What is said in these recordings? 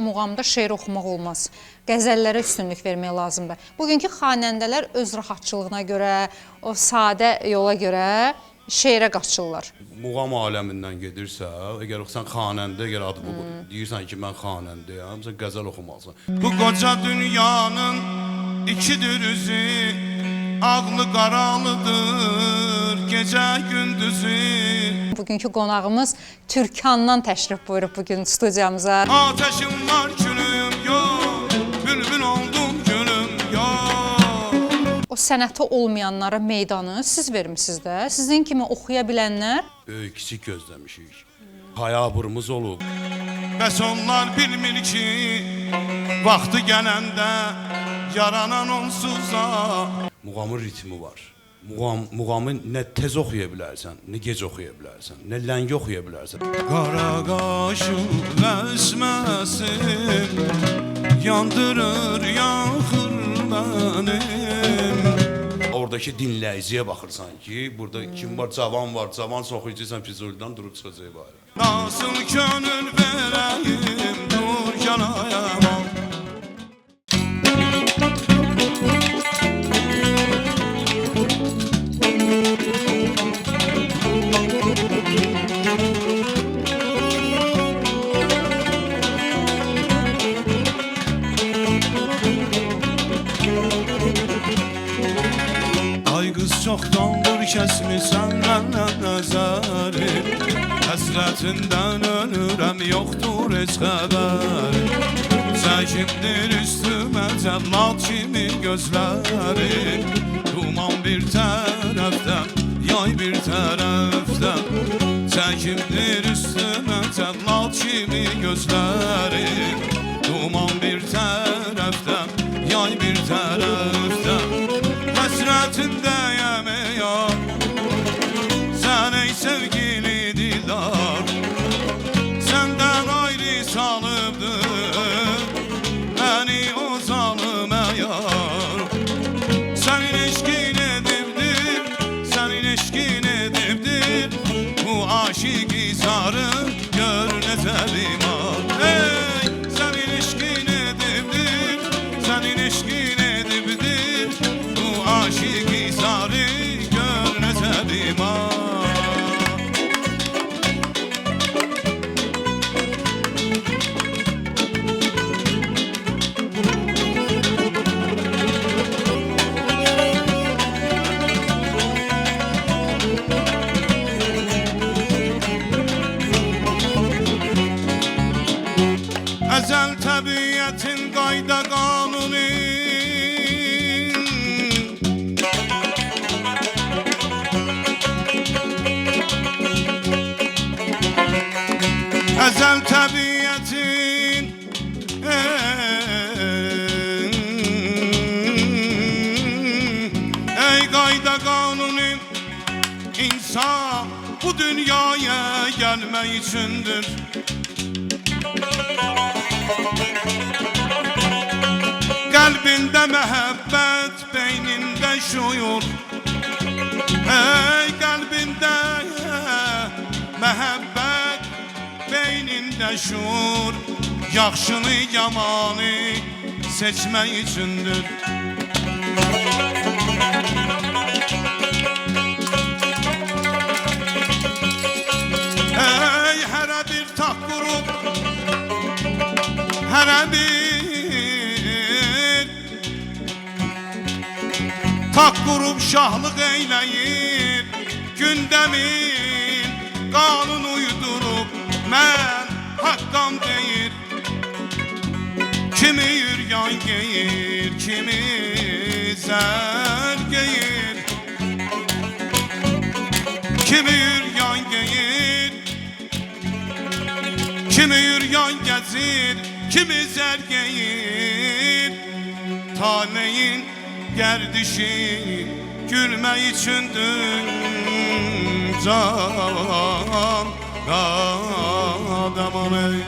muğamda şeir oxumaq olmaz. Qəzəllərə üstünlük vermək lazımdır. Bugünkü xanəndələr öz rahatçılığına görə, o sadə yola görə şeirə qaçırlar. Muğam aləmindən gedirsə, əgər sən xanəndə, əgər adı bu deyirsən ki, mən xanəndəyəm, sən qəzəl oxumalısan. Bu qoca dünyanın ikidir üzü, ağlı qaralıdır, gecə gündüzü. Bugünkü qonağımız Türkandan təşrif buyurub bugün studiyamıza. Ateşim var külüm yok, bülbül oldum gülüm yok. O sənəti olmayanlara meydanı siz vermisiniz də. Sizin kimi oxuya bilənlər Böyük kiçik gözləmişik. Hayaburumuz olub. Bəs onlar bilmir ki, vaxtı gələndə yaranan onsuza. Muğamın ritmi var. Muğamı nə tez oxuya bilərsən, nə gec oxuya bilərsən, nə ləngi oxuya bilərsən. Qara qaşım vəsməsin, yandırır, yaxır mənim. Oradakı dinləyiciyə baxırsan ki, burada kim var, cavan var, cavan oxuyucuysan Füzulidən durub çıxacaq bari. Nasıl könül verəyim, dur yanayam. Çoxdandır kəsmisən məndən nəzəri, həsrətindən ölürəm, yoxdur heç xəbər. Çəkimdir üstümə cəllad kimi gözləri, duman bir tərəfdən, yay bir tərəfdən. Çəkimdir üstümə cəllad kimi gözləri, duman bir tərəfdən, yay bir tərəfdən. Həsrətindəyəm ya, sən ey sevgili dildar, səndən ayrı salıbdır məni o zalım yar. Sənin eşqin edibdir, sənin eşqin edibdir bu aşiq izarı, gör necə liman. Ey, sənin eşqin edibdir, sənin eşqin edibdir bu aşiq izarı, gör necə liman. Əzəl təbiətin qayda qanunu, əzəl təbiətin ey qayda qanunu, insan bu dünyaya gəlmək üçündür. Qəlbində məhəbbət, beynində şuur. Ey qəlbində məhəbbət, beynində şuur. Yaxşını, yamanı seçmək üçündür. Ey hərə bir taq qurub, hərə bir taq qurub şahlıq eyləyir, gündəmin qanun uydurub mən haqqam deyir. Kimi yüryan geyir, kimi zər geyir, kimi yüryan geyir, kimi yüryan gəzir, kimi zər geyir. Taleyin gərdişi gülmək üçündür, can adamım ey.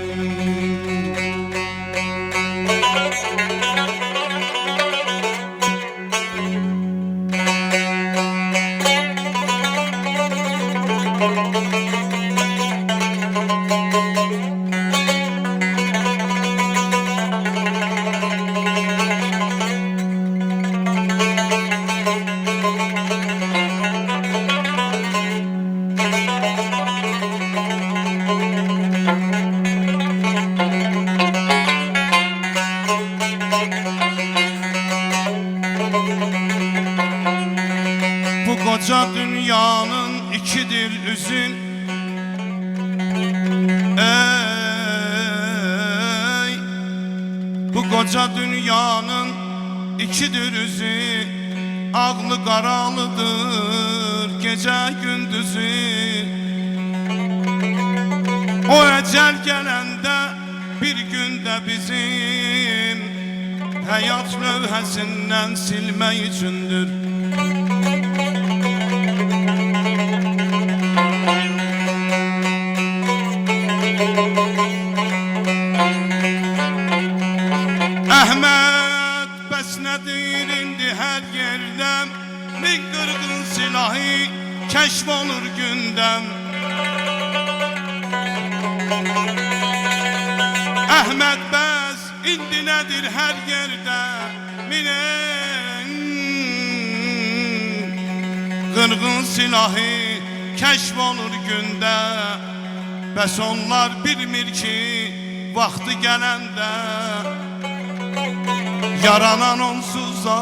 üzün Ey bu koca dünyanın ikidir üzü Ağlı qaralıdır gecə gündüzü O əcəl gələndə bir gündə bizim Həyat lövhəsindən silmək üçündür Əhməd bəs nədir indi hər yerdən Min qırğın silahı kəşf olur gündəm Əhməd bəs indi nədir hər yerdə Min qırğın silahı kəşf olur gündə Bəs onlar bilmir ki vaxtı gələndə Yaranan onsuza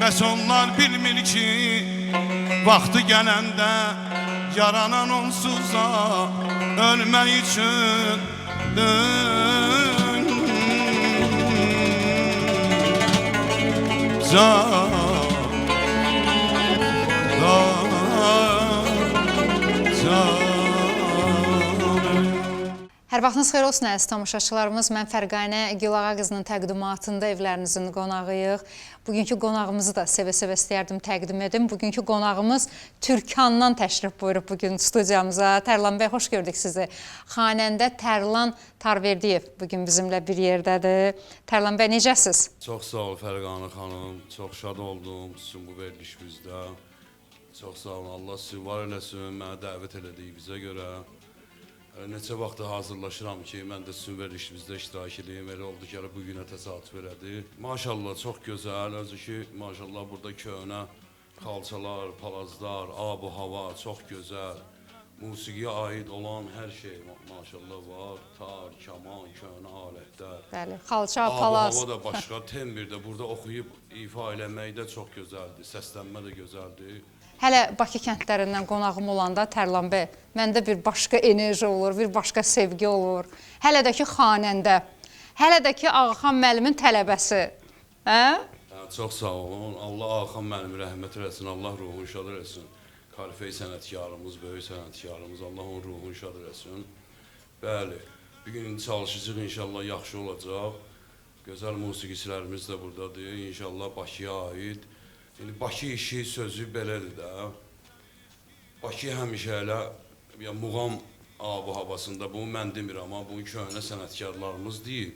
Bəs onlar bilmir ki vaxtı gələndə Yaranan onsuza ölmək üçün Hər vaxtınız xeyir olsun əziz tamaşaçılarımız. Mən Fərqanə Gülağa qızının təqdimatında evlərinizin qonağıyıq. Bugünkü qonağımızı da sevə-sevə istəyərdim təqdim edim. Bugünkü qonağımız Türkandan təşrif buyurub bugün studiyamıza. Tərlan bəy, xoş gördük sizi. Xanəndə Tərlan Tarverdiyev bugün bizimlə bir yerdədir. Tərlan bəy, necəsiz? Çox sağ ol Fərqanə xanım. Çox şad oldum sizin bu verilişinizdə. Çox sağ olun. Allah sizi var eləsin. Mənə dəvət elədiyi bizə görə. Neçə vaxtda hazırlaşıram ki, mən də sizin verilişinizdə iştirak edeyim. Elə oldu ki, bu günə təsadüf elədi. Maşallah, çox gözəl. Özü ki, maşallah burada köhnə xalçalar, palazlar, ab-u hava çox gözəl. Musiqiyə aid olan hər şey maşallah var. Tar, kaman, köhnə alətlər. Bəli, xalça, palaz. Ab-u hava da başqa, tembrdə burada oxuyub ifa eləmək də çox gözəldir. Səslənmə də gözəldir. Hələ Bakı kəndlərindən qonağım olanda Tərlan bəy, məndə bir başqa enerji olur, bir başqa sevgi olur. Hələ də ki xanəndə, hələ də ki Ağaxan müəllimin tələbəsi. Çox sağ olun. Allah Ağaxan müəllimi rəhmət eləsin, Allah ruhunu şad eləsin. Kalifey sənətkarımız, böyük sənətkarımız, Allah onun ruhunu şad eləsin. Bəli, bir gün çalışacaq, inşallah yaxşı olacaq. Gözəl musiqiçilərimiz də buradadır, inşallah Bakıya aid. Bakı işi sözü belədir də. Bakı həmişə elə muğam ab-u havasında, bunu mən demirəm, amma bunu köhnə sənətkarlarımız deyib.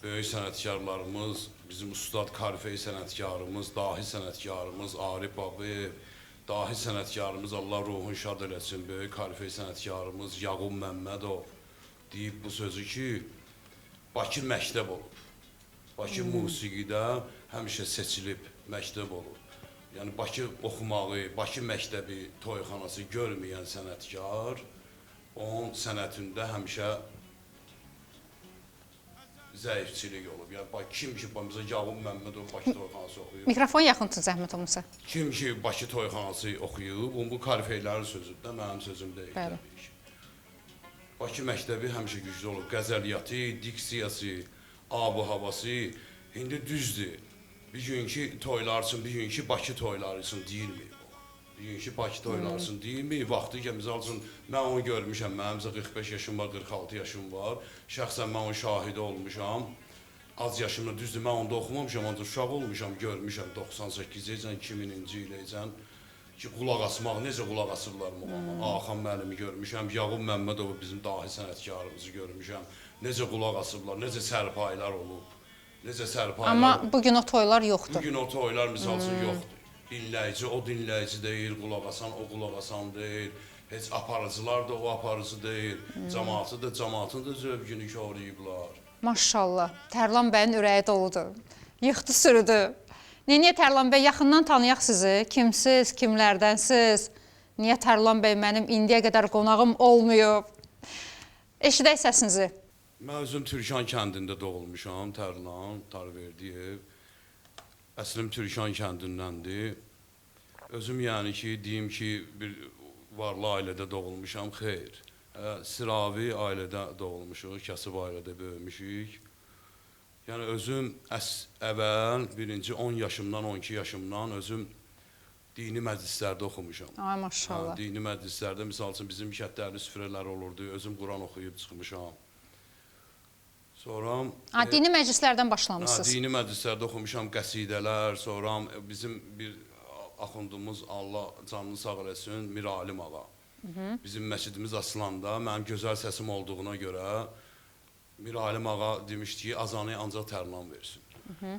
Böyük sənətkarlarımız, bizim ustad Karifey sənətkarımız, dahi sənətkarımız, Arif Babiyev, dahi sənətkarımız, Allah ruhunu şad eləsin, böyük Karifey sənətkarımız, Yağub Məmmədov deyib bu sözü ki, Bakı məktəb olub. Bakı musiqidə həmişə seçilib məktəb olub. Yəni Bakı oxumağı, Bakı məktəbi, toyxanası görməyən sənətkar onun sənətində həmişə zəifçilik olub. Yəni kim ki, bizə Yağub Məmmədov Bakı toyxanası oxuyub. Mikrofon yaxın tut zəhmət olmasa. Kim ki Bakı toyxanası oxuyub, bu Karifeylərin sözüdür də, mənim sözüm deyil. Bakı məktəbi həmişə güclü olub. Qəzəliyyatı, diksiyası, ab-u havası indi düzdür. Bir günkü toylar üçün, bir günkü Bakı toyları üçün deyilmir bu. Bir günkü Bakı toyları üçün deyilmir. Vaxtı ki, misal üçün, mən onu görmüşəm, mənim 45 yaşım var, 46 yaşım var. Şəxsən mən onun şahidi olmuşam. Az yaşımda düzdür, mən onda oxumamışam, ancaq uşaq olmuşam, görmüşəm 98-ci, 2000-ci iləcən ki, qulaq asmaq, necə qulaq asırlar muğama. Ağaxan müəllimi görmüşəm, Yağub Məmmədovu bizim dahi sənətkarımızı görmüşəm. Necə qulaq asırlar, necə sərpaylar olub. Necə sərpaylar Amma bugün o toylar yoxdur. Bugün o toylar misal üçün yoxdur. Dinləyici o dinləyici deyil, qulaq asan o qulaq asan deyil. Heç aparıcılar da o aparıcı deyil. Cəmaatı da cəmaatın da zövqünü koruyublar. Maşallah, Tərlan bəyin ürəyi doludur. Yıxdı sürüdü. Niyə Tərlan bəy, yaxından tanıyaq sizi? Kimsiz, kimlərdənsiz? Niyə Tərlan bəy mənim indiyə qədər qonağım olmayıb? Eşidək səsinizi. Mən özüm Türkan kəndində doğulmuşam, Tərlan Tarverdiyev. Əslim Türkan kəndindəndir. Özüm yəni ki, deyim ki, bir varlı ailədə doğulmuşam, xeyr. Sıravi ailədə doğulmuşuq, kasıb ailədə böyümüşük. Yəni özüm əvvəl birinci 10 yaşımdan, 12 yaşımdan özüm dini məclislərdə oxumuşam. Ay maşallah. Dini məclislərdə, misal üçün bizim kətlərli süfrələr olurdu, özüm Quran oxuyub çıxmışam. Sonra... Dini məclislərdən başlamışsınız. Dini məclislərdə oxumuşam, qəsidələr, sonra bizim bir axundumuz, Allah canını sağ eləsin, Mir Alim ağa. Bizim məscidimiz Aslanda, mənim gözəl səsim olduğuna görə Mir Alim ağa demişdi ki, azanı ancaq tərlan versin.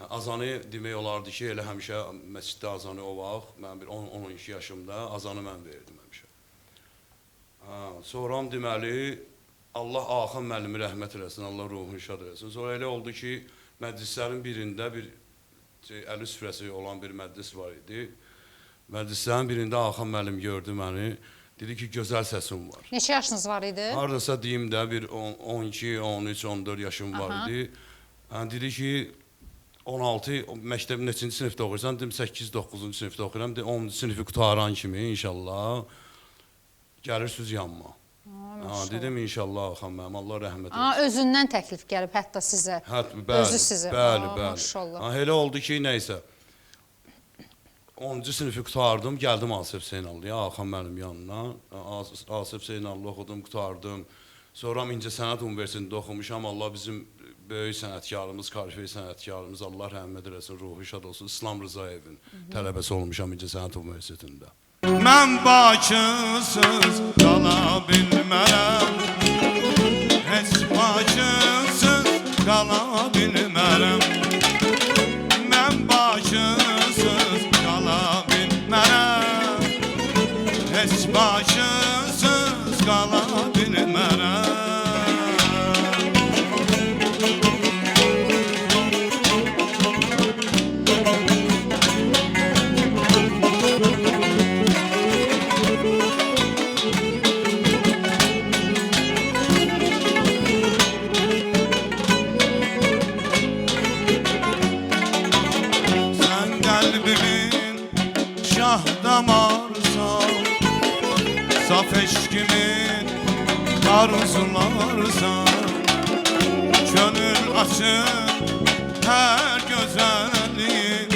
Azanı demək olardı ki, elə həmişə məsciddə azanı o vaxt, mən bir 10-12 yaşımda azanı mən verdim həmişə. Sonra deməli, Allah Axın müəllimi rəhmət eləsin, Allah ruhunu şad eləsin. Sonra elə oldu ki, məclislərin birində bir əli süfrəsi olan bir məclis var idi. Məclislərin birində Axın müəllim gördü məni, dedi ki, gözəl səsim var. Neçə yaşınız var idi? Haradasa deyim də, bir 12, 13, 14 yaşım var idi. Dedi ki, 16, məktəbin neçinci sinifdə oxuyursan, dedim 8-9-cu sinifdə oxuyuram, 10-cu sinifi qutaran kimi inşallah gəlirsiniz yanıma. Dedim inşallah Axan mənim, Allah rəhmət etsin. Özündən təklif gəlib hətta sizə, özü sizə. Bəli. Elə oldu ki, neysə, 10-cu sinifi qutardım, gəldim Asif Hüseynallıya, Axan mənim yanına. Asif Hüseynallı oxudum, qutardım. Sonra İncəsənət Universitetində oxumuşam, Allah bizim böyük sənətkarımız, kalifəy sənətkarımız, Allah rəhmət eləsin, ruhu şad olsun, İslam Rızayevin tələbəsi olmuşam İncəsənət Universitetində. Mən bakısız qala bilmərəm, heç bakısız qala bilmərəm. Mən bakısız qala bilmərəm, heç bakısız qala bilmərəm. Saf eşkimin arzularsan, gönül açın her güzelliğin,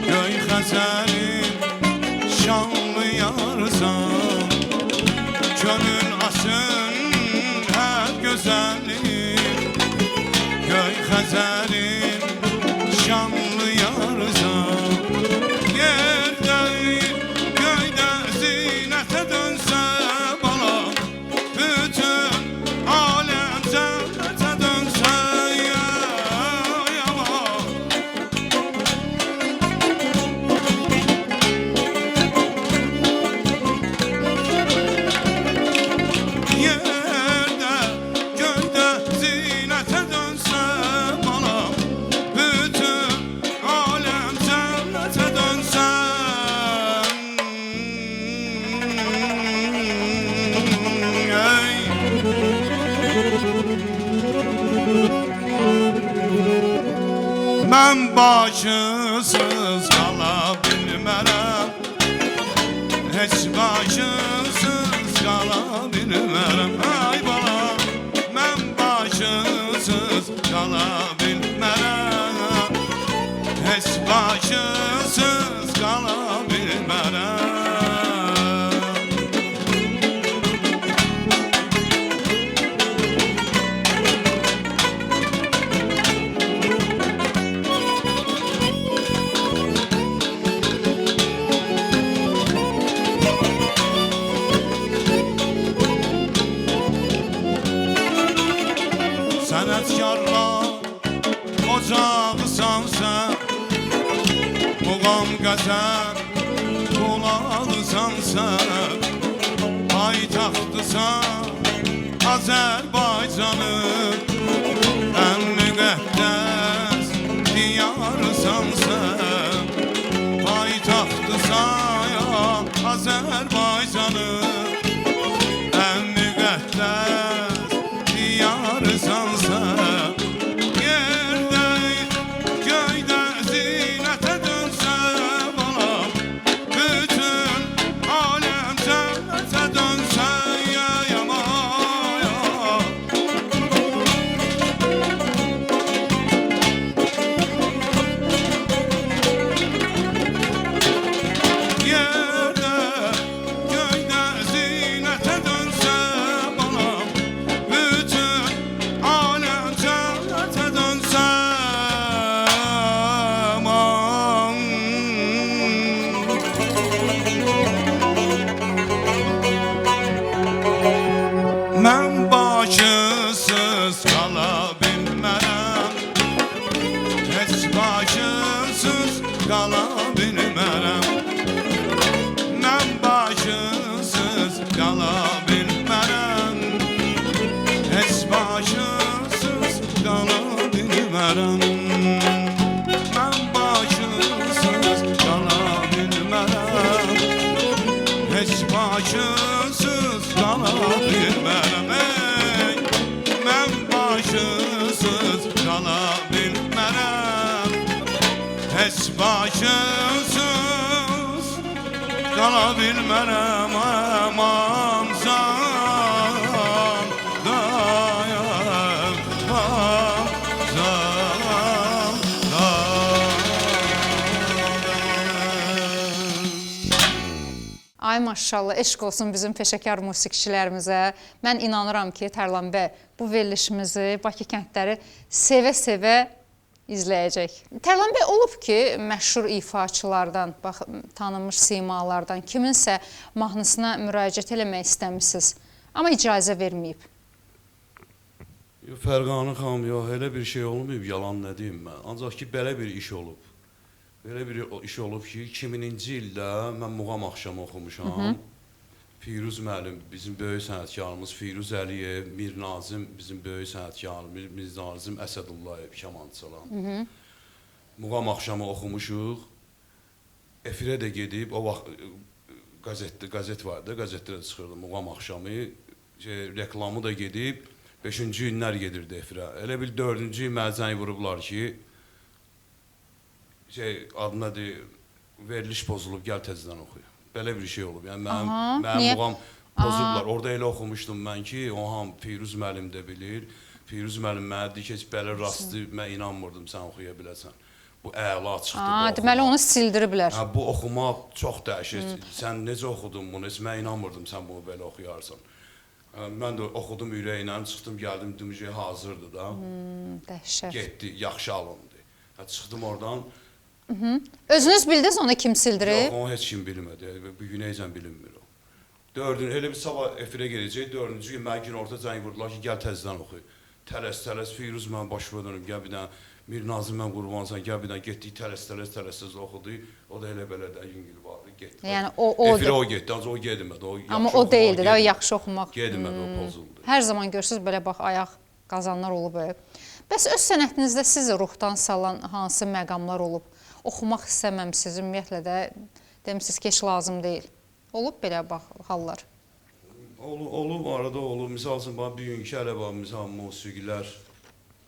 göy xəzəlin şanlı yarsan. Gönül açın her güzelliğin, göy xəzəlin şanlı yarsan. Mən bakısız qala bilmərəm, heç bakısız qala bilmərəm. Ay bala, mən bakısız qala bilmərəm, heç bakısız qala bilmərəm. Sənətkarlar ocağısan sən, muğam qəzəl qulağısan sən, paytaxtısan Azərbaycanın, ən müqəddəs diyarısan sən, paytaxtısan Azərbaycanın, ən müqəddəs diyarısan sən. Yerdə, göydə zinətə qala bilmərəm ey. Mən başsız qala bilmərəm. Heç başsız qala bilmərəm. Aman can dayım, aman can dayım. Ay maşallah, eşq olsun bizim peşəkar musiqiçilərimizə. Mən inanıram ki, Tərlan bəy bu verilişimizi Bakı kəndləri sevə-sevə izləyəcək. Tərlan bəy, olub ki, məşhur ifaçılardan, bax, tanınmış simalardan kiminsə mahnısına müraciət eləmək istəmişsiniz, amma icazə verməyib. Fərqanə xanım, yox, elə bir şey olmayıb, yalan nə deyim mən. Ancaq ki, belə bir iş olub. Belə bir iş olub ki, 2000-ci ildə mən muğam axşamı oxumuşam. Firuz müəllim, bizim böyük sənətkarımız Firuz Əliyev, Mir Nazim, bizim böyük sənətkarımız Mir Nazim Əsədullayev, kamançı çalan. Muğam axşamı oxumuşuq. Efirə də gedib, o vaxt qəzet vardı, qəzetdə də çıxırdı muğam axşamı. Reklamı da gedib, 5-ci günlər gedirdi efirə. Elə bil 4-cü il mənə zəng vurublar ki, adına deyir, veriliş pozulub, gəl təzədən oxuyur. Belə bir şey olub. Yəni mənim muğam pozublar. Orada elə oxumuşdum mən ki, Firuz müəllim də bilir. Firuz müəllim mənə deyir ki, belə rastı mən inanmırdım sən oxuya biləsən. Bu əla çıxdı. Deməli onu sildiriblər. Bu oxumaq çox dəhşət. Sən necə oxudun bunu? Mən inanmırdım sən bunu belə oxuyarsan. Mən də oxudum ürəyinə, çıxdım, gəldim, dedim hazırdır da. Dəhşət. Getdi, yaxşı alındı. Çıxdım oradan. Özünüz bildiniz onu kim sildirib? Yox, onu heç kim bilmədi. Bu gün necə bilinmir o. Elə bir sabah efirə gedəcək, 4-cü gün mənə gün orta zəng vurdular ki, gəl təzədən oxuy. Tələs, Firuz mən başıma dönüm, gəl bir dənə, Mir Nazim mən qurbansan, gəl bir dənə, getdik, tələs oxudu. O da elə belə də yüngül vardı, getdi. Yəni efirə o getdi, ancaq o gedmədi. Amma o deyildi də, o yaxşı oxumaq. Gedmədi, o pozuldu. Hər zaman görürsünüz, belə bax, ayaq qazanlar olub. Bəs öz sənətinizdə sizi ruhdan salan hansı məqamlar olub? Oxumaq istəməmsiniz, ümumiyyətlə də demişsiniz ki, heç lazım deyil. Olub belə bax, hallar? Olub, arada olub. Misal üçün, bir gün ki, hələ var, misal musiqilər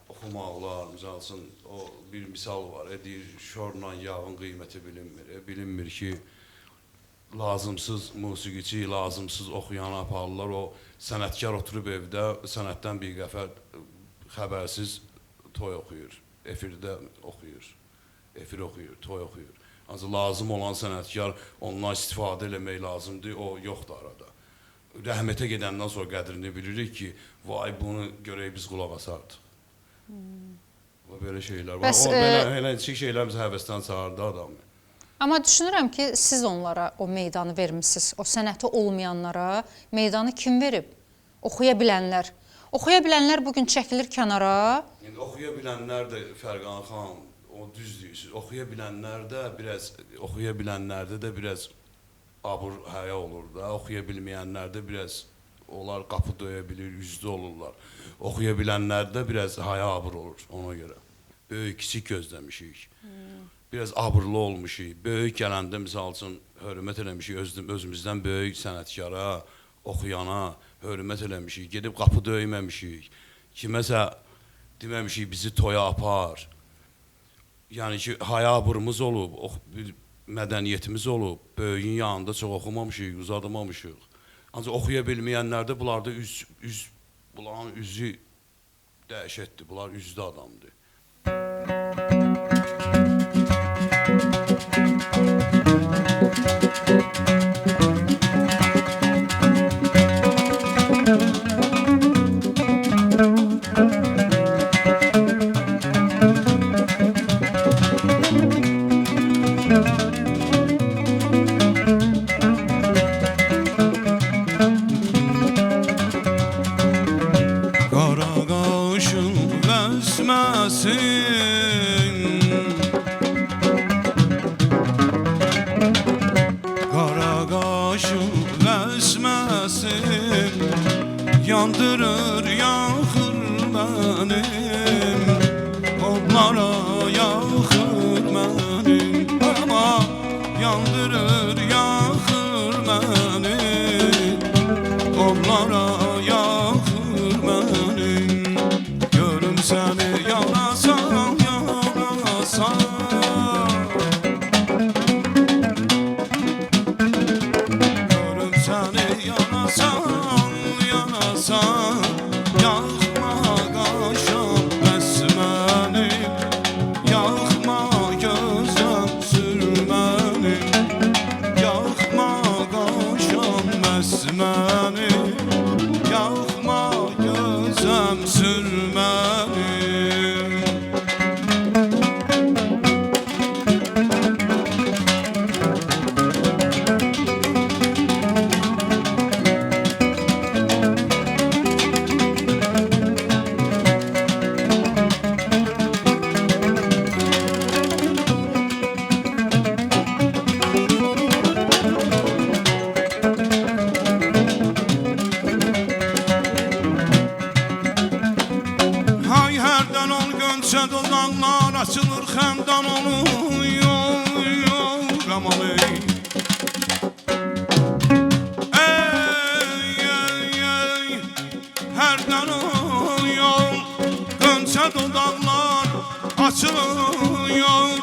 oxumaqlar, misal üçün, o bir misal var, deyir, şorla yağın qiyməti bilinmir. Bilinmir ki, lazımsız musiqiçi, lazımsız oxuyanı aparırlar, o sənətkar oturub evdə, sənətdən bir qəfər xəbərsiz toy oxuyur, efirdə oxuyur. Efir oxuyur, toy oxuyur. Ancaq lazım olan sənətkar ondan istifadə eləmək lazımdır, o yoxdur arada. Rəhmətə gedəndən sonra qədrini bilirik ki, vay bunu görək biz qulaq asardıq. Belə şeylər var. Elə şeylərimiz həvəsdən çağırdı adamı. Amma düşünürəm ki, siz onlara o meydanı vermişsiniz, o sənəti olmayanlara meydanı kim verib? Oxuya bilənlər. Oxuya bilənlər bugün çəkilir kənara. Oxuya bilənlər də Fərqanə xanım, o düz deyirsiniz. Oxuya bilənlərdə də biraz abur həya olur da. Oxuya bilməyənlərdə biraz onlar qapı döyə bilir, üzdə olurlar. Oxuya bilənlərdə biraz həya abur olur ona görə. Böyük, kiçik gözləmişik. Biraz abırlı olmuşuq. Böyük gələndə misal üçün hörmət eləmişik özümüzdən böyük sənətkara, oxuyana hörmət eləmişik. Gedib qapı döyməmişik. Kiməsə deməmişik bizi toya apar. Yəni ki, hayaburumuz olub, mədəniyyətimiz olub, böyüyün yanında çox oxumamışıq, uzadamamışıq. Ancaq oxuya bilməyənlərdə bunlarda bunların üzü dəhşətdir, bunlar üzdə adamdır. Yandırır, yaxır mənim, onlara yaxır mənim. Ama yandırır, yaxır mənim, yollara yaxır mənim. Görüm səni yanasan, yanasan. Görüm səni yanasan, yanasan. Yaxma qaşam bəs mənim, yaxma gözəm sürmənim. Yaxma qaşam bəs mənim, yaxma gözəm sürmənim. Hay hərdən ol gönçə dodaqlar açılır xəndan oluyor aman ey. Ey hərdən ol yol gönçə dodaqlar açılıyor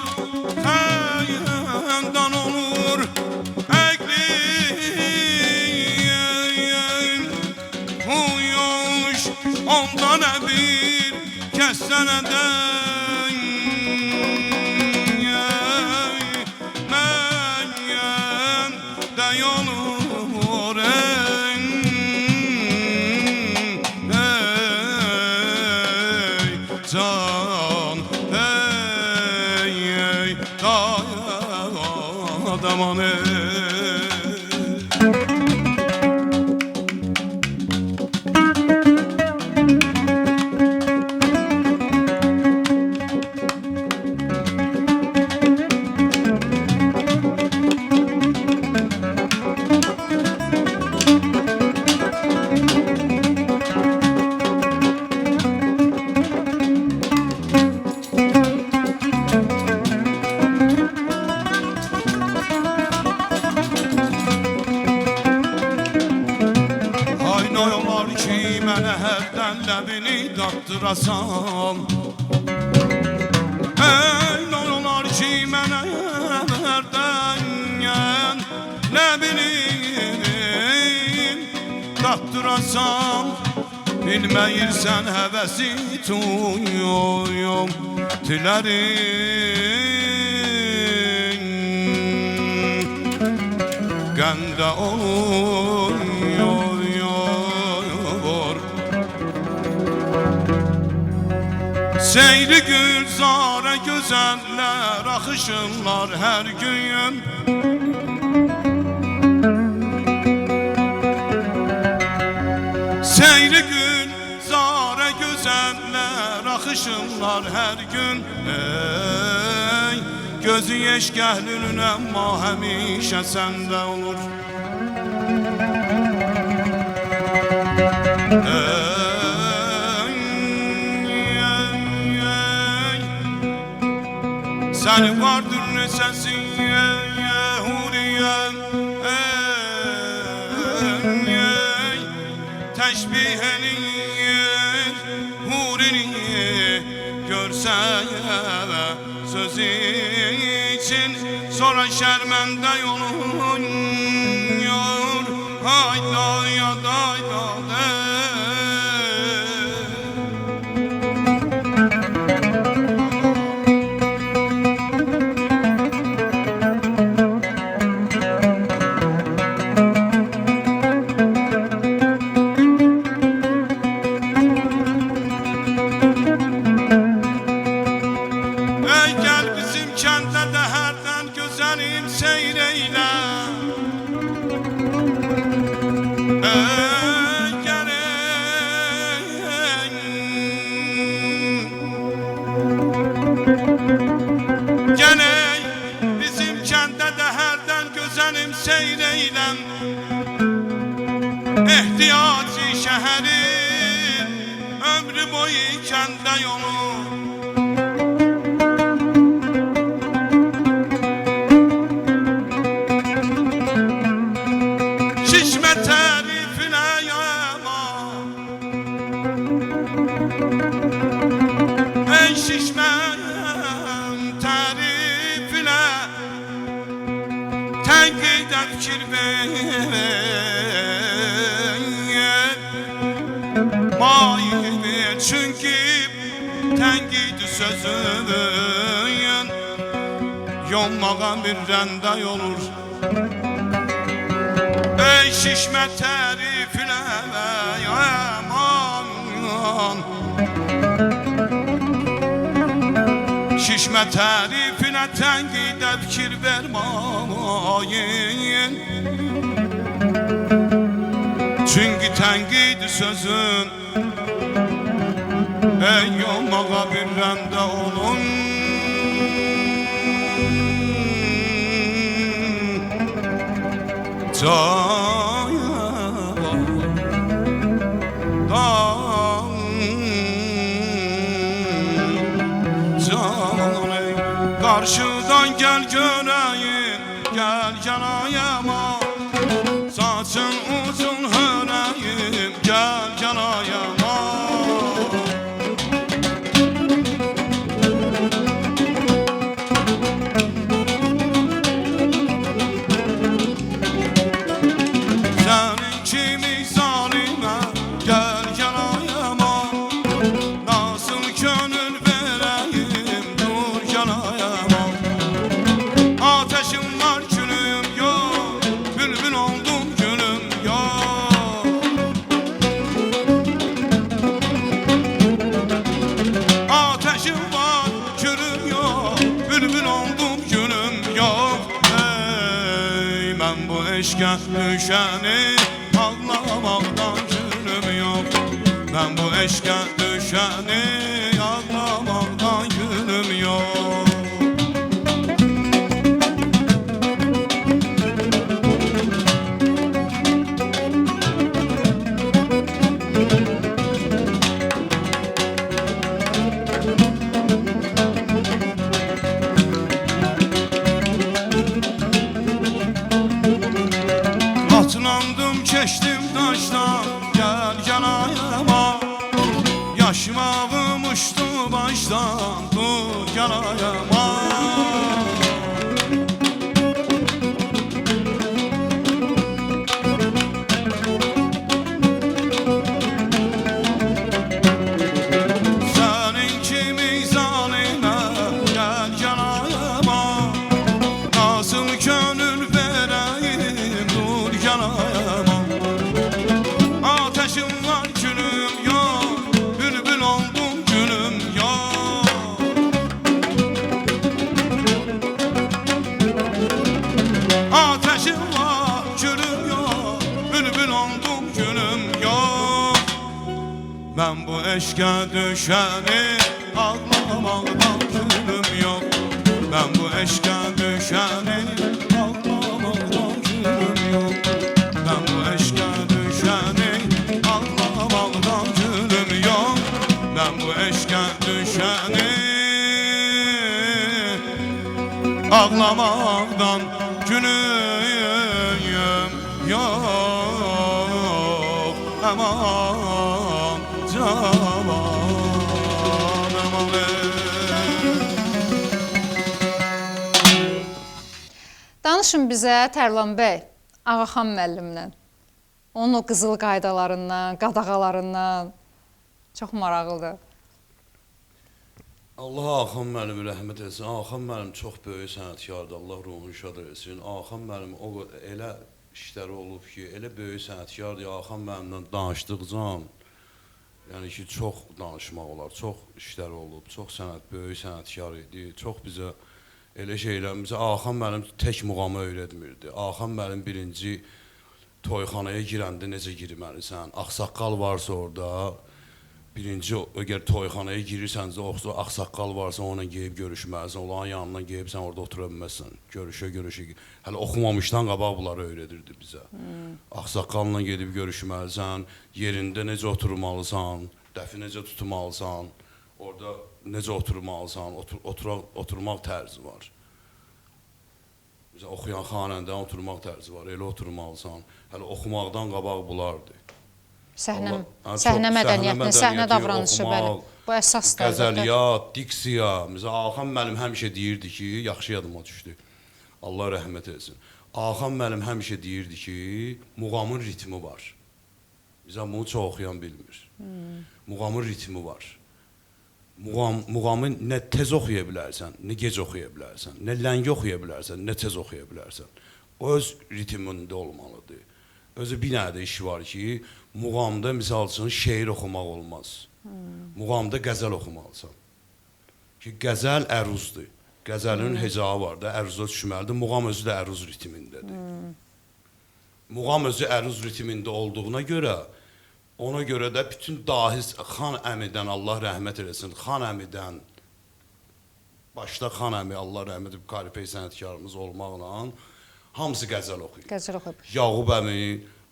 xəndan olur əqlim huyuş ondan əbir kəssənədən məyyən də yolur ey can ey dayaman ey. Olar ki mənə hərdən ləbini qatdırasam. Ey olar ki mənə hərdən ləbini qatdırasam. Bilməyirsən həvəsi tuyuyum dilərim qəndə olur. Seyri gülzara gözəller axışırlar hər gün. Seyri gülzara gözəller axışırlar hər gün. Ey gözü yeşgəhlinin əmma həmişə səndə olur. Səni vardır nəsəsin huriyen təşbih eləyir hurini görsən söz için sonra şərməndə yolun yor hayda ya dayda Gene bizim kəndə də hərdən gözəlim seyr eyləm. Ehtiyacı şəhərin ömrü boyu kəndə yolu. Şişmə tərifinə ya fikir ver Mayi çünkü tengiydi sözün Yolmağa bir rəndə olur Ey şişmə təriflə aman Şişmə təriflə tənqidə fikir verməyin Çünki tənqidi sözün Ey yolmağa bir rəndə olun Karşıdan gel göreyim, gel yanayama Saçın uzun höreyim, gel yanayama Senin kimi zalime, gel yanayama Nasıl gönül vereyim, dur yanayama Ateşim var gülüm yok, bülbül oldum gülüm yok Ateşim var gülüm yok, bülbül oldum gülüm yok Ey ben bu eşkə düşəni ağlamaqdan gülüm yok Ben bu eşkə düşəni ağlamaqdan gülüm yok Atlandım keçdim daşdan gel yanayama Yaşmağım uçtu baştan dur yanayama Senin kimi zalimə gel yanayama Nasıl gönül vereyim dur yanayama Ateşim var gülüm yok Bülbül oldum gülüm yok Ateşim var gülüm yok Bülbül oldum gülüm yok Ben bu eşkə düşəni ağlamaqdan gülüm yok Ben bu eşkə düşəni ağlamaqdan gülüm yok Ben bu eşkə düşəni ağlamaqdan gülüm yok Ben bu eşkə düşəni ağlamaqdan gülüm yok Aman cavan aman Danışın bizə Tərlan bəy, Ağaxan müəllimlə. Onun o qızıl qaydalarından, qadağalarından çox maraqlıdır. Allah Ağaxan müəllimi rəhmət etsin. Ağaxan müəllim çox böyük sənətkardır. Allah ruhunu şad etsin. Ağaxan müəllim o elə işləri olub ki, elə böyük sənətkardır. Ağaxan müəllimlə danışdıqca yəni ki, çox danışmaq olar. Çox işləri olub. Çox böyük sənətkar idi. Çox bizə elə şeylər. Bizə Ağaxan müəllim tək muğamı öyrətmirdi. Ağaxan müəllim birinci toyxanaya girəndə necə girməlisən? Ağsaqqal varsa orada birinci, əgər toyxanaya girirsənsə, ağsaqqal varsa onunla geyib görüşməlisən, onların yanından geyib sən orada otura bilməzsən, görüşə. Hələ oxumamışdan qabaq bunları öyrədirdi bizə. Ağsaqqalla gedib görüşməlisən, yerində necə oturmalısan, dəfi necə tutmalısan, orada necə oturmalısan, oturmaq tərzi var. Bizə oxuyan xanəndə oturmaq tərzi var, elə oturmalısan, hələ oxumaqdan qabaq bunlardır. Səhnə mədəniyyətinə, səhnə davranışı belə. Bu əsasdır. Qəzəliyyat, diksiya. Ağaxan müəllim həmişə deyirdi ki, yaxşı yadıma düşdü. Allah rəhmət etsin. Axan müəllim həmişə deyirdi ki, muğamın ritmi var. Bizə bunu çox oxuyan bilmir. Muğamın ritmi var. Muğamı nə tez oxuya bilərsən, nə gec oxuya bilərsən, nə ləngi oxuya bilərsən, nə tez oxuya bilərsən. O öz ritmində olmalıdır. Özü bir dənə də iş var ki, muğamda misal üçün şeir oxumaq olmaz. Muğamda qəzəl oxumalısan. Ki, qəzəl əruzdur. Qəzəlin hecağı var da, əruza düşməlidir. Muğam özü də əruz ritmindədir. Muğam özü əruz ritmində olduğuna görə, ona görə də bütün dahi Xan Əmidən, Allah rəhmət eləsin, Xan Əmidən, başda Xan Əmi, Allah rəhmət eləsin, Karipey sənətkarımız olmaqla, hamısı qəzəl oxuyur. Qəzəl oxuyur. Yaqub əmi,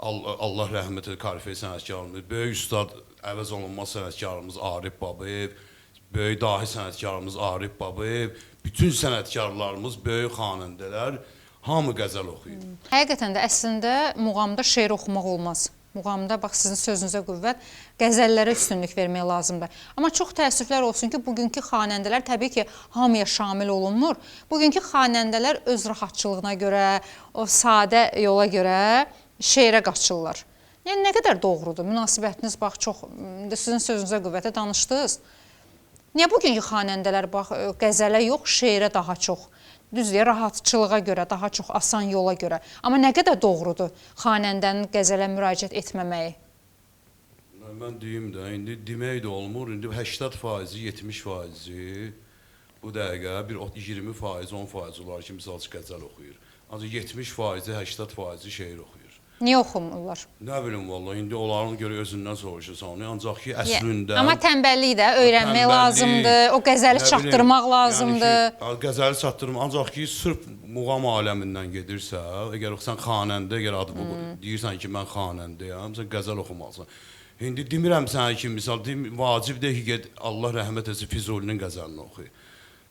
Allah rəhmət eləsin, Karipey sənətkarımız, böyük ustad, əvəz olunmaz sənətkarımız Arif Babayev, böyük dahi sənətkarımız Arif Babayev, bütün sənətkarlarımız, böyük xanəndələr, hamı qəzəl oxuyur. Həqiqətən də əslində muğamda şeir oxumaq olmaz. Muğamda, bax sizin sözünüzə qüvvət, qəzəllərə üstünlük vermək lazımdır. Amma çox təəssüflər olsun ki, bugünkü xanəndələr təbii ki, hamıya şamil olunmur. Bugünkü xanəndələr öz rahatçılığına görə, o sadə yola görə şeirə qaçırlar. Yəni, nə qədər doğrudur? Münasibətiniz, bax, çox, sizin sözünüzə qüvvətə danışdınız. Niyə bugünkü xanəndələr, bax, qəzələ yox, şeirə daha çox? Düzdür, rahatçılığa görə, daha çox asan yola görə. Amma nə qədər doğrudur xanəndənin qəzələ müraciət etməməyi? Mən deyim də, indi demək də olmur, indi 80%, 70% bu dəqiqə bir 20%, 10% olar ki, misal qəzəl oxuyur. Ancaq 70%, 80% şeir oxuyur. Niyə oxumurlar? Nə bilim, vallahi, indi onların görə özündən soruşursan, ancaq ki, əslində... Amma tənbəllik də öyrənmək lazımdır, o qəzəli çatdırmaq lazımdır. Yəni ki, qəzəli çatdırmaq, ancaq ki, sırf muğam aləmindən gedirsə, əgər sən xanəndə, əgər adı bu, deyirsən ki, mən xanəndəyəm, sən qəzəl oxumalısan. İndi demirəm sənə ki, misal, vacibdir ki, Allah rəhmət etsin, Füzulinin qəzəlini oxuy.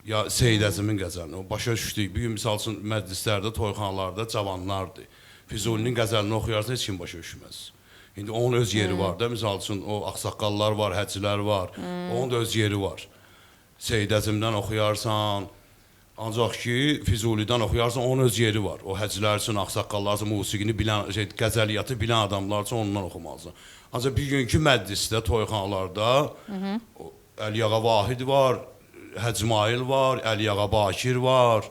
Ya Seyid Əzimin qəzəlini, başa düşdük. Bir gün, misal üçün, məclislərdə, toyxanalarda cavanlardır. Füzulinin qəzəlini oxuyarsa heç kim başa düşməz. İndi onun öz yeri var da, misal üçün o ağsaqqallar var, həcilər var, onun da öz yeri var. Seyid Əzimdən oxuyarsan, ancaq ki, Füzulidən oxuyarsan, onun öz yeri var. O həcilər üçün, ağsaqqallar üçün, musiqini bilən, qəzəliyyatı bilən adamlar üçün ondan oxumalısan. Ancaq bir günkü məclisdə, toyxanalarda Əliyağa Vahid var, Həcmail var, Əliyağa Bakir var.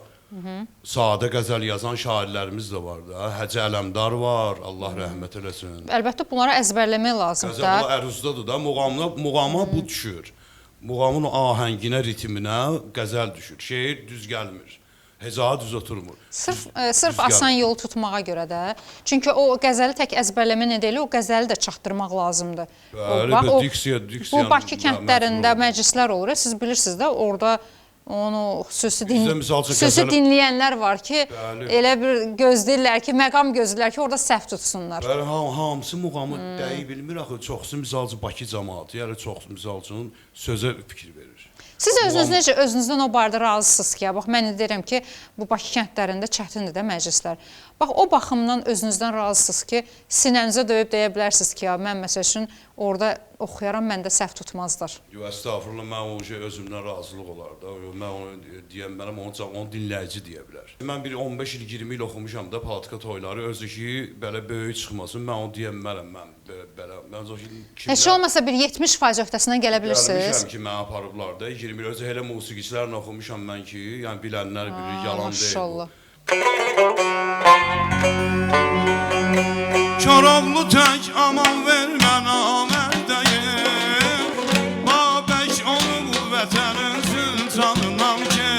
Sadə qəzəl yazan şairlərimiz də var da, Həcə Ələmdar var, Allah rəhmət eləsin. Əlbəttə bunları əzbərləmək lazımdır da. Qəzəl əruzdadır da, muğama bu düşür. Muğamın ahənginə, ritminə qəzəl düşür. Şeir düz gəlmir, hecağı düz oturmur. Sırf asan yolu tutmağa görə də. Çünki o qəzəli tək əzbərləmə nə deyil, o qəzəli də çatdırmaq lazımdır. Bəli, diksiya. Bu Bakı kəndlərində məclislər olur, siz bilirsiniz də, orada onu xüsusi dinləyənlər var ki, elə bir gözləyirlər ki, məqam gözləyirlər ki, orada səhv tutsunlar. Bəli, hamısı muğamı dəyi bilmir, axı, çoxsu misal üçün Bakı cəmaatı, yəni çox misal üçün sözə fikir verir. Siz özünüz necə, özünüzdən o barədə razısınız ki, bax, mən deyirəm ki, bu Bakı kəndlərində çətindir də məclislər. Bax, o baxımdan özünüzdən razısınız ki, sinənizə döyüb deyə bilərsiniz ki, mən məsəl üçün orada oxuyaram, məndə səhv tutmazlar. Yox, əstəğfurullah, mən o şey özümdən razılıq olar da. Mən onu deyəm, mənəm onu dinləyici deyə bilər. Mən bir 15 il, 20 il oxumuşam da politika toyları, özü ki, belə böyük çıxmasın, mən onu deyəmmərəm, mən belə. Heç olmasa bir 70% öhdəsindən gələ bilirsiniz. Gəlmişəm ki, mən aparıblar da, 20 il, özü elə musiqiçilərlə oxumuşam mən ki, yəni bilənlər bilir, yalan deyil. Maşallah. Koroğlu tək aman vermə namərdəyim, Babək olub vətənin zülcanından ki,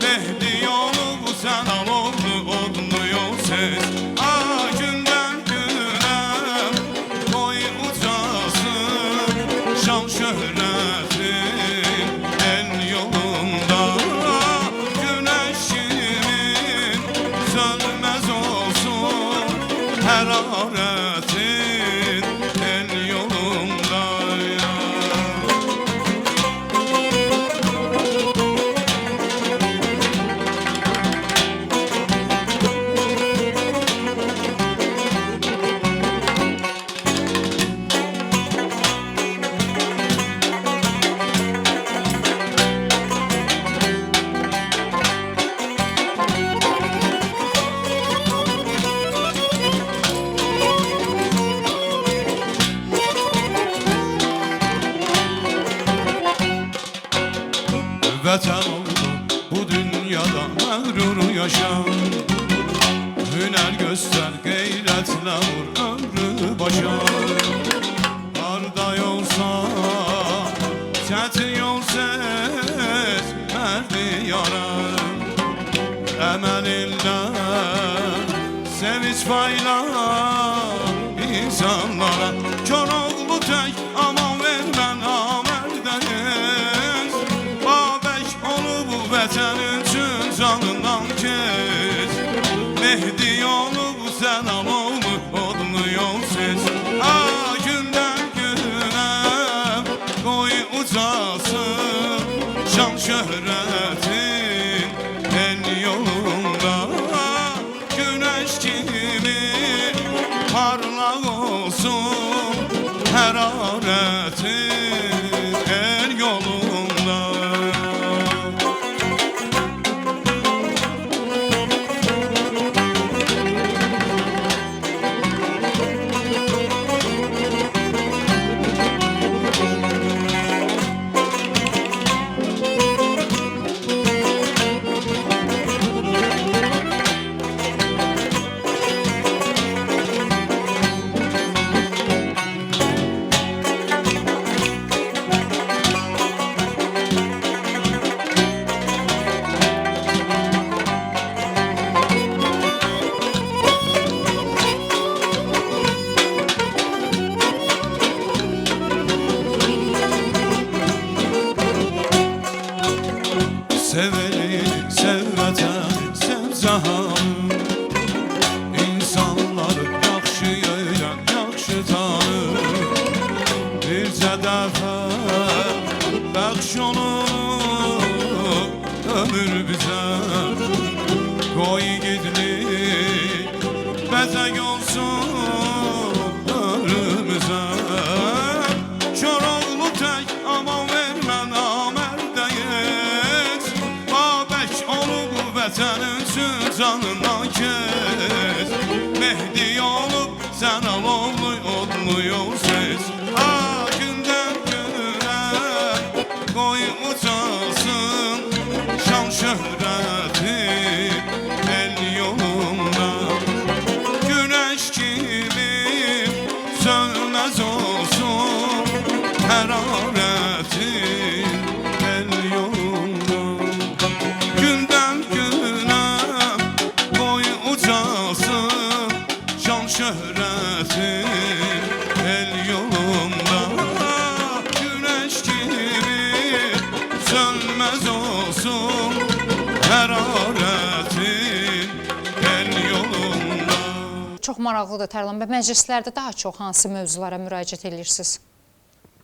Mehdi olub sən alovlu odlu yol seç. Gündən günə qoy ucasın, şan şöhrətin en yolunda, Günəşimin sönməz olsun hərarətin vətən oldu bu dünyada məğrur yaşa. Hünər göstər, qeyrətlə vur ömrü başa. Harda yolsa, çətin yol ses, mərdi yarar. Əməlinlə sevinç payla insanlara. Koroğlu tək aman vermə namərdəniz. Babək olub bu vətənin üçün canından kes. Mehdi olub Sənan olub odlu yol ses. Gündən günə qoy ucasın şan şöhrətin el yolunda. Güneş gibi parlak olsun hararetin el yolunda. Seveli, sev vətəni, sev cahanı. İnsanları yaxşı öyrən, yaxşı tanı. Bircə dəfə bəxş olub ömür bizə. Qoy gidlik, bəzək olsun ömrümüzə. Koroğlu tək aman vermə namərdəyiz. Babək olub bu vətənin üçün canından kes. Mehdi olub Sənan oldu odlu yol ses. Gündən günə qoy ucasın şan şöhrətin el yolunda. Güneş gibi sönməz olsun hararetin el yolunda. Gündən günə qoy ucasın şan şöhrətin el yolunda. Güneş gibi sönməz olsun hararetin el yolunda. Çox maraqlıdır Tərlan bəy. Məclislərdə daha çox hansı mövzulara müraciət edirsiniz?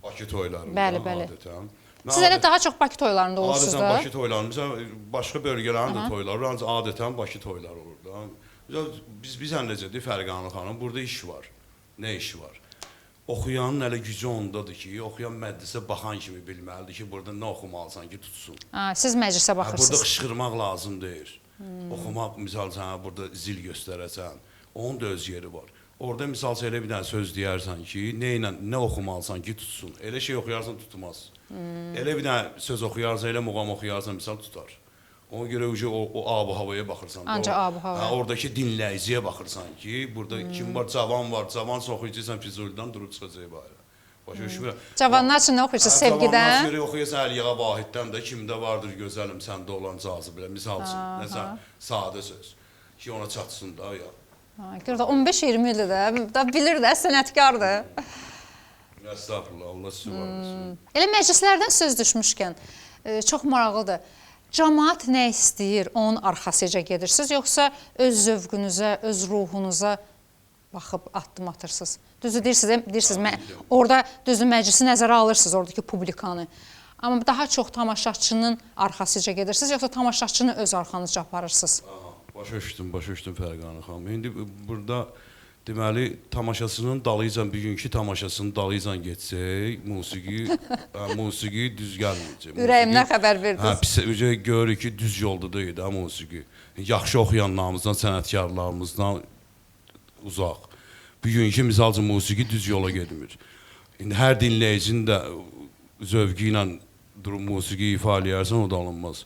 Bakı toylarında Bəli, bəli. adətən. Siz elə daha çox Bakı toylarında olursunuz Adətən da? Bakı toylarında, başqa bölgələrin də toyları, ancaq adətən Bakı toyları olur da. Biz necədir Fərqanə xanım, burada iş var. Nə iş var? Oxuyanın hələ gücü ondadır ki, oxuyan məclisə baxan kimi bilməlidir ki, burada nə oxumalısan ki, tutsun. Siz məclisə Burada baxırsınız. qışqırmaq lazım deyil. Oxumaq, misal sənə burada zil göstərəsən, onun da öz yeri var. Orada misal elə bir dənə söz deyərsən ki, nə oxumalısan ki, tutsun. Elə şey oxuyarsan tutmaz. Elə bir dənə söz oxuyarsan, elə muğam oxuyarsan, misal tutar. Ona görə o abu-havaya baxırsan. Ancaq abu-havaya. Oradakı dinləyiciyə baxırsan ki, burada kim var, cavan var, cavan oxuyucuysan Füzulidən durub çıxacaq bayra. Başa düşmürəm. Cavanlar üçün nə oxuyursunuz? Sevgidən? Cavanlar görə oxuyursan Əliyağa Vahiddən də kimdə vardır gözəlim, səndə olan caziblə. Misal üçün, nəsə sadə söz ki, ona çatsın da ya. Gördə 15-20 ildir də, bilir də, sənətkardır. Estağfurullah, Allah sizi var olsun. Elə məclislərdən söz düşmüşkən, çox maraqlıdır. Cəmaət nə istəyir, onun arxasıca gedirsiniz, yoxsa öz zövqünüzə, öz ruhunuza baxıb addım atırsınız? Düzü deyirsiniz, orada düzü məclisi nəzərə alırsınız, oradakı publikanı. Amma daha çox tamaşaçının arxasıca gedirsiniz, yoxsa tamaşaçını öz arxanızca aparırsınız? Başa düşdüm Fərqanə xanım. İndi burada deməli tamaşasının dalıcan, bugünkü tamaşasının dalıcan getsək, musiqi düz gəlməyəcək. Ürəyimdən xəbər verdiniz. Görürük ki, düz yolda deyil də musiqi. Yaxşı oxuyanlarımızdan, sənətkarlarımızdan uzaq. Bugünkü misal üçün musiqi düz yola gedmir. İndi hər dinləyicinin də zövqü ilə durub musiqi ifa eləyərsən, o da alınmaz.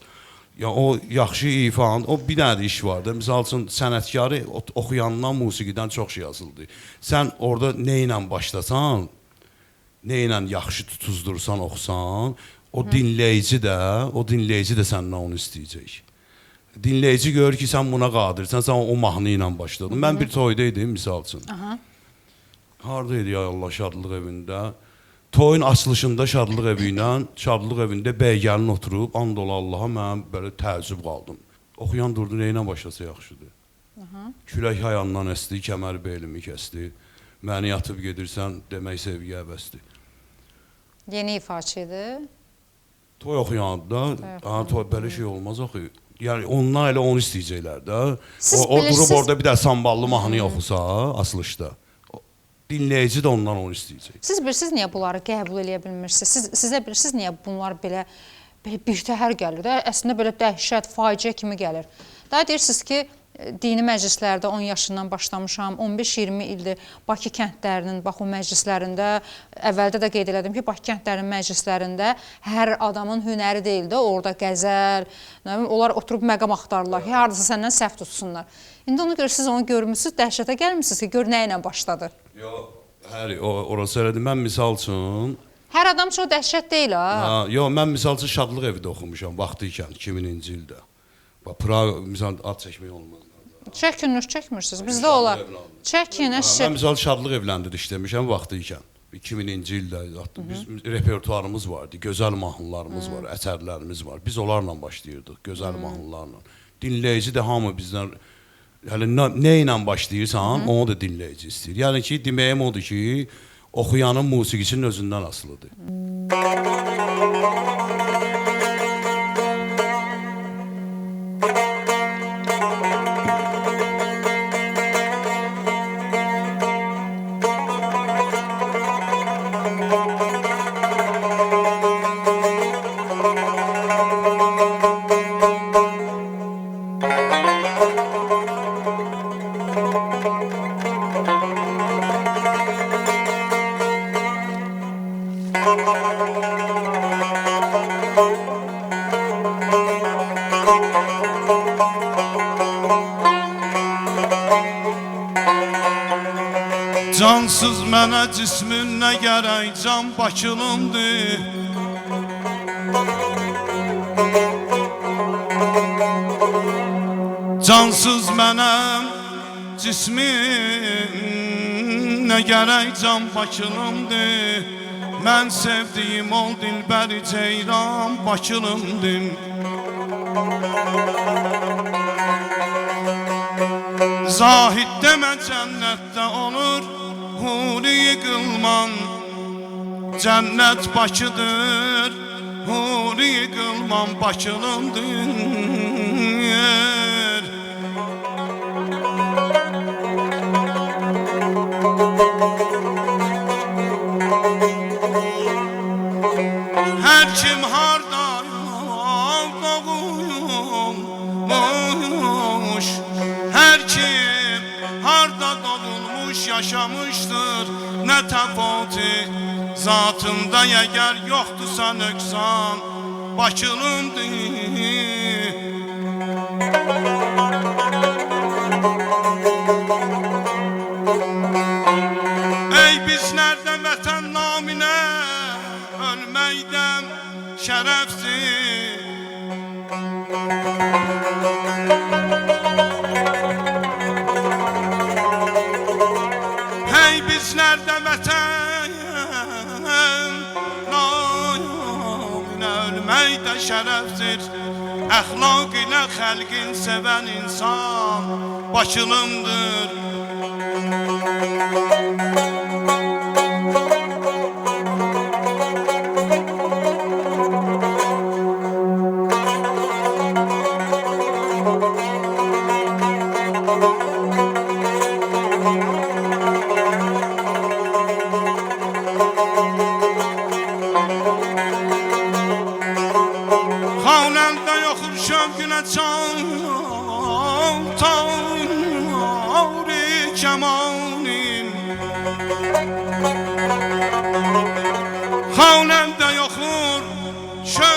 Ya o yaxşı ifanın, o bir dənə də iş var da. Misal üçün sənətkarı oxuyandan musiqidən çox şey yazıldı. Sən orada nə ilə başlasan, nə ilə yaxşı tutuzdursan, oxusan, o dinləyici də səndən onu istəyəcək. Dinləyici görür ki, sən buna qadirsən, sən o mahnı ilə başladın. Mən bir toyda idim, misal üçün. Harada idi ya Allah, Şadlıq evində. Toyun açılışında Şadlıq evi ilə, Şadlıq evində bəygəlin oturub, and ola Allaha, mən belə təəccüb qaldım. Oxuyan durdu, nə ilə başlasa yaxşıdır. Külək hayandan əsdi, kəmər belimi kəsdi. Məni yatıb gedirsən, demək sevgiyə əbəsdir. Yeni ifaçı idi. Toy oxuyandı da, belə şey olmaz axı. Yəni, onlar elə onu istəyəcəklər də. O durub orada bir də samballı mahnı oxusa, açılışda. Dinləyici də ondan onu istəyəcək. Siz bilirsiniz niyə bunları qəbul eləyə bilmirsiniz? Sizə bilirsiniz niyə bunlar belə birtəhər gəlir? Əslində belə dəhşət, faciə kimi gəlir. Daha deyirsiniz ki, dini məclislərdə 10 yaşından başlamışam, 15-20 ildir Bakı kəndlərinin, bax o məclislərində, əvvəldə də qeyd elədim ki, Bakı kəndlərinin məclislərində hər adamın hünəri deyil də, orada qəzəl, onlar oturub məqam axtarırlar, haradasa səndən səhv tutsunlar. İndi ona görə siz onu görmüsünüz, dəhşətə gəlmişsiniz ki, gör nə ilə başladı. Yox, orası elədim, mən misal üçün... Hər adam çox dəhşət deyil, ha? Yox, mən misal üçün Şadlıq evdə oxumuşam, vaxtı ikən, 2000-ci ildə. Misal, ad çəkmək olmaz. Çəkinir, çəkmirsiniz, bizdə olar. Çəkin, əşək. Mən misal Şadlıq evləndə də işləmişəm vaxtı ikən. 2000-ci ildə bizim repertuarımız vardı, gözəl mahnılarımız var, əsərlərimiz var. Biz onlarla başlayırdıq, gözəl mahnılarla. Dinləyici də hamı bizdən... Nə ilə başlayırsan, onu da dinləyici istəyir. Yəni ki, deməyim odur ki, oxuyanın musiqisinin özündən asılıdır. Cansız mənə cismin nə gərək, can Bakılımdır. Cansız mənə cismin nə gərək, can Bakılımdır. Mən sevdiyim ol dilbəri ceyran Bakılımdır. Zahid demə cənnətdə olur, huri yıkılman. Cennet Bakıdır, huri yıkılman Bakılımdır. Her kim harda doğulmuş, her kim harda doğulmuş yaşamıştır. Ne tefati zatında eğer yoktursa nöksan Bakılımdır. Ey biz nerede vətən naminə ölməkdən şərəfsiz. Hey biz nerede vətən naminə ölməkdən şərəfsiz. Əxlaq ilə xəlqin sevən insan Bakılımdır. Xanəndə yoxur şövqünə çal-tari kəmanim. Xanəndə yoxur şövqünə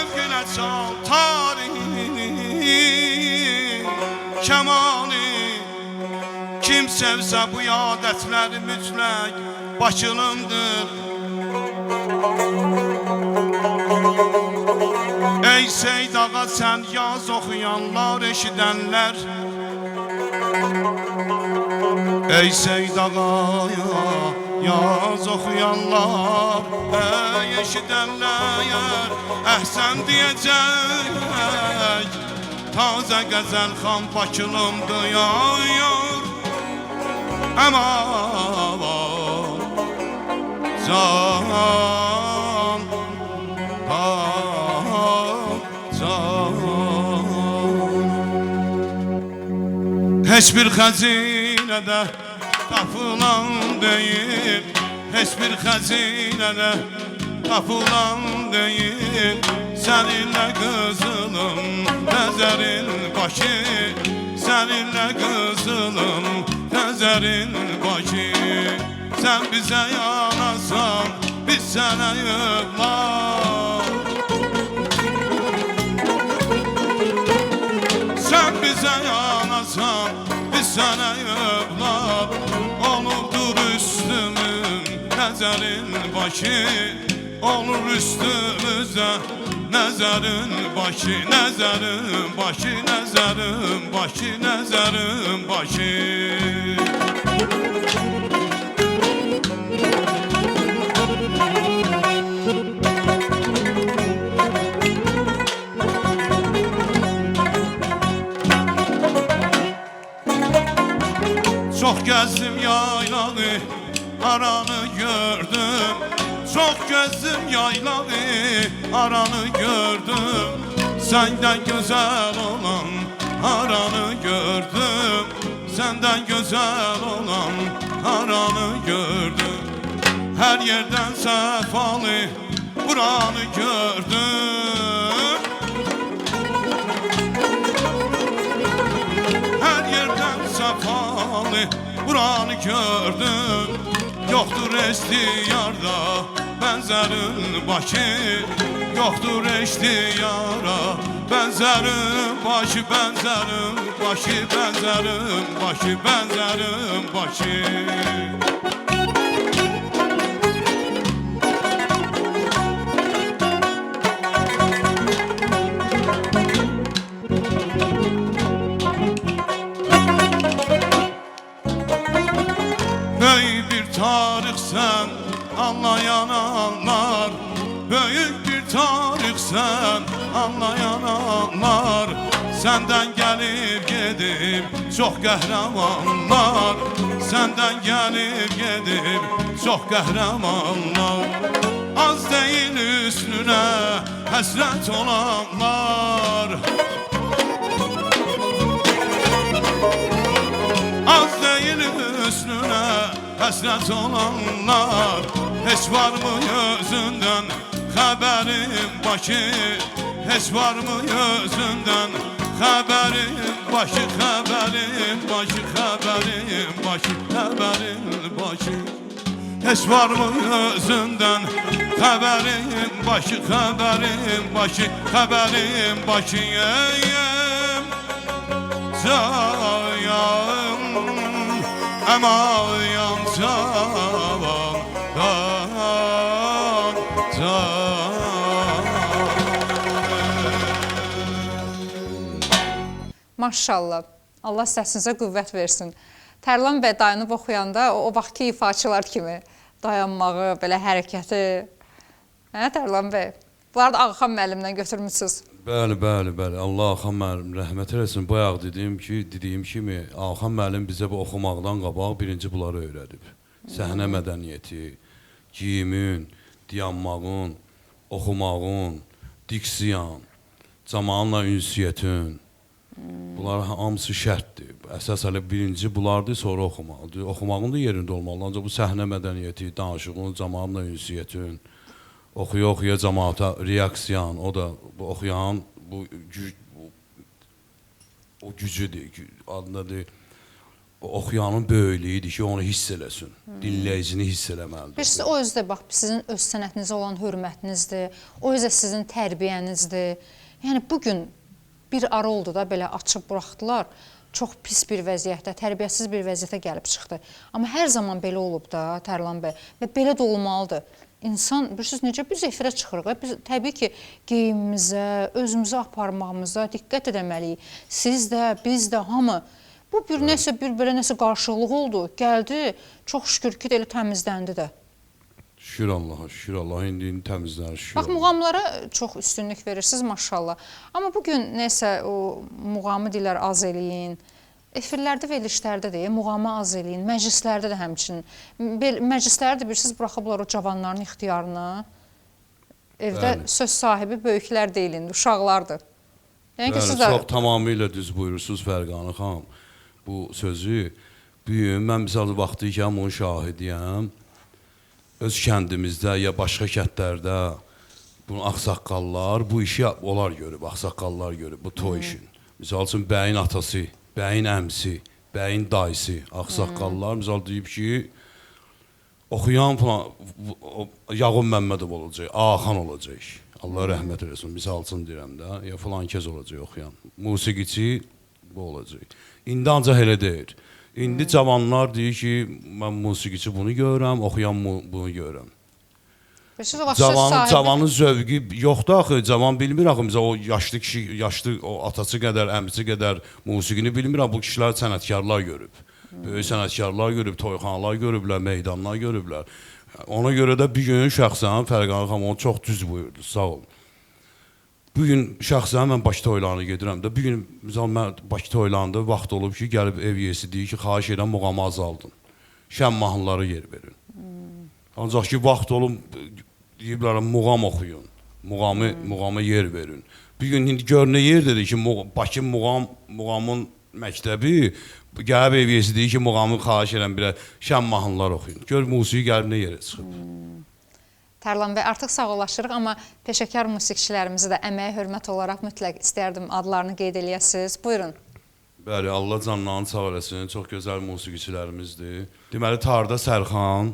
sevsə bu adətlər mütləq Bakılındır. Ey Seyid ağa sən yaz oxuyanlar eşidənlər Ey Seyid ağa yaz oxuyanlar Ey eşidənlər əhsən deyəcək Tazə qəzəl xan Bakılımdır yar Əman can Heç bir xəzinədə tapılan deyil Heç bir xəzinədə tapılan deyil Səninlə qızılım nəzərin başı Səninlə qızılım nəzərin başı Sən bizə yanasan biz sənə yığlar Sən bizə yanasan biz sənə yığlar Olubdur üstümün nəzərin başı Olur üstümüzə nəzərin başı Nəzərin başı, nəzərin başı, nəzərin başı Çox gəzdim yaylağı, aranı gördüm Çox gəzdim yaylağı, aranı gördüm Səndən gözəl olan aranı gördüm Səndən gözəl olan aranı gördüm Hər yerdən səfalı buranı gördüm Hər yerdən səfalı buranı gördüm Yoxdur eşdiyarda bənzərin başı Yoxdur eşdiyara bənzərin başı Bənzərin başı, bənzərin başı, bənzərin başı Böyük bir tarixsən anlayan anlar Böyük bir tarixsən anlayan anlar Səndən gəlib gedib çox qəhrəmanlar Səndən gəlib gedib çox qəhrəmanlar Az deyil üstünə həsrət olanlar Az deyil üstünə həsrət olanlar Heç varmı özündən xəbərin başı Heç varmı özündən xəbərin başı Xəbərin başı, xəbərin başı, xəbərin başı Heç varmı özündən xəbərin başı Xəbərin başı, xəbərin başı Cayam Əmayam cavan Maşallah, Allah səsinizə qüvvət versin. Tərlan bəy dayanıb oxuyanda o vaxtki ifaçılar kimi dayanmağı, belə hərəkəti. Hə, Tərlan bəy? Bunları da Ağxan müəllimdən götürmüsünüz. Bəli. Allah Ağxan müəllim rəhmət eləsin. Bayaq dediyim kimi Ağxan müəllim bizə bu oxumaqdan qabaq birinci bunları öyrədib. Səhnə mədəniyyəti, giyimin, dayanmağın, oxumağın, diksiyan, cəmaatla ünsiyyətin. Bunlar hamısı şərtdir. Əsas hələ birinci bunlardır, sonra oxumaqdır. Oxumağın da yerində olmalı. Ancaq bu səhnə mədəniyyəti, danışığın, cəmaatla ünsiyyətin, oxuya cəmaata reaksiyan, o da bu oxuyan o gücüdür, adınadır. Oxuyanın böyüklüyüdür ki, onu hiss eləsin, dinləyicini hiss eləməlidir. Birisi o özdə bax, sizin öz sənətinizə olan hörmətinizdir, o özdə sizin tərbiyənizdir. Yəni bugün bir ara oldu da belə açıb buraxdılar. çox pis bir vəziyyətdə, tərbiyəsiz bir vəziyyətə gəlib çıxdı. Amma hər zaman belə olub da, Tərlan bəy, və belə də olmalıdır. İnsan, bilirsiniz necə biz efirə çıxırıq, biz təbii ki, geyimimizə, özümüzə aparmağımıza diqqət edəməliyik. Siz də, biz də, hamı. Bu bir nəsə, belə nəsə qarşılıq oldu, gəldi, çox şükür ki, elə təmizləndi də. Şükür Allaha, şükür Allaha, indi təmizlənir, şükür Bax, muğamlara çox üstünlük verirsiniz, maşallah. Amma bugün nəsə, o muğamı deyirlər, az eləyin. Efirlərdə və verilişlərdə də muğamı az eləyin, məclislərdə də həmçinin. Məclisləri də bilirsiniz, buraxıblar o cavanların ixtiyarına. Evdə söz sahibi böyüklər deyilin, uşaqlardır. Yəni ki, siz də... Çox tamamilə düz buyurursunuz Fərqanə xanım bu sözü. Mən misal vaxtı ikən bunun şahidiyəm. Öz kəndimizdə ya başqa kəndlərdə bunu ağsaqqallar bu işi onlar görüb, ağsaqqallar görüb bu toy işin. Misal üçün bəyin atası, bəyin əmsi, bəyin dayısı, ağsaqqallar misal deyib ki, oxuyan falan Yağub Məmmədov olacaq, Ağaxan olacaq. Allah rəhmət eləsin, misal üçün deyirəm də, ya filan kəs olacaq oxuyan. Musiqiçi bu olacaq. İndi ancaq elə deyir. İndi cavanlar deyir ki, mən musiqiçi bunu görürəm, oxuyan bunu görürəm. Cavanın zövqü yoxdur axı, cavan bilmir axı, o yaşlı kişi, yaşlı atası qədər, əmisi qədər musiqini bilmir, bu kişilər sənətkarlar görüb. Böyük sənətkarlar görüb, toyxanalar görüblər, meydanlar görüblər. Ona görə də bir gün şəxsən Fərqanə xanım onu çox düz buyurdu, sağ olun. Bugün şəxsən mən Bakı toylarına gedirəm də, bir gün mən Bakı toylarında vaxt olub ki, gəlib ev yesi deyir ki, xahiş edən muğamı azaldın, şən mahnıları yer verin. Ancaq ki, vaxt olub, deyiblər, muğam oxuyun, muğamı yer verin. Bir gün indi gör nə yer dedi ki, Bakı muğamın məktəbi, gəlib ev yesi deyir ki, muğamı xahiş edən bir şən mahnılar oxuyun. Gör, musiqi gəlib nə yerə çıxıb. Tərlan bəy, artıq sağollaşırıq, amma peşəkar musiqiçilərimizi də əməyə hörmət olaraq mütləq istərdim adlarını qeyd eləyəsiniz. Buyurun. Bəli, Allah canlarını sağ eləsin, çox gözəl musiqiçilərimizdir. Deməli, Tarda Sərxan,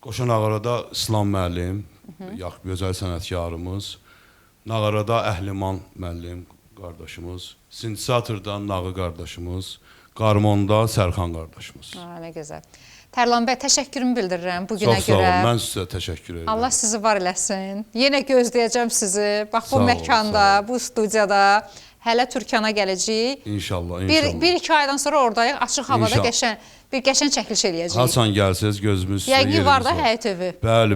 Qoşa Nağarada İslam müəllim, gözəl sənətkarımız, Nağarada Əhliman müəllim qardaşımız, Sintezatorda Nağı qardaşımız, Qarmonda Sərxan qardaşımız. Nə gözəl. Tərlan bəy, təşəkkürümü bildirirəm bugünə görə. Çox sağ olun, mən sizə təşəkkür edirəm. Allah sizi var eləsin. Yenə gözləyəcəm sizi. Bax, bu məkanda, bu studiyada. Hələ Türkiyana gələcəyik. İnşallah, inşallah. Bir-iki aydan sonra oradayıq, açıq havada bir qəşəng çəkiliş eləyəcəyik. Haçan gəlsəz gözümüz üstə yerimiz var. Yəqin var da həyət evi. Bəli,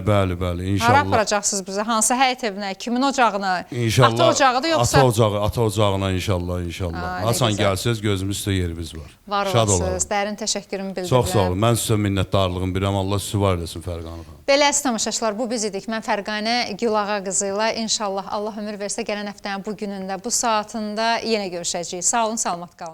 inşallah. Hara aparacaqsınız bizə? Hansı həyət evinə? Kimin ocağına? İnşallah. Ata ocağıdır yoxsa? Ata ocağına inşallah. Haçan gəlsəz gözümüz üstə yerimiz var. Var olasınız. Dərin təşəkkürümü bildirirəm. Çox sağ olun. Mən sizə minnətdarlığımı bilirəm. Allah sizi var eləsin Fərqanə xanım. Belə əziz tamaşaçılar, bu biz idik. Mən Fərqanə Gülağa qızı ilə inşallah Allah ömür versə gələn həftənin bu günündə, bu saatında yenə görüşəcəyik. Sağ olun, salamat qalın.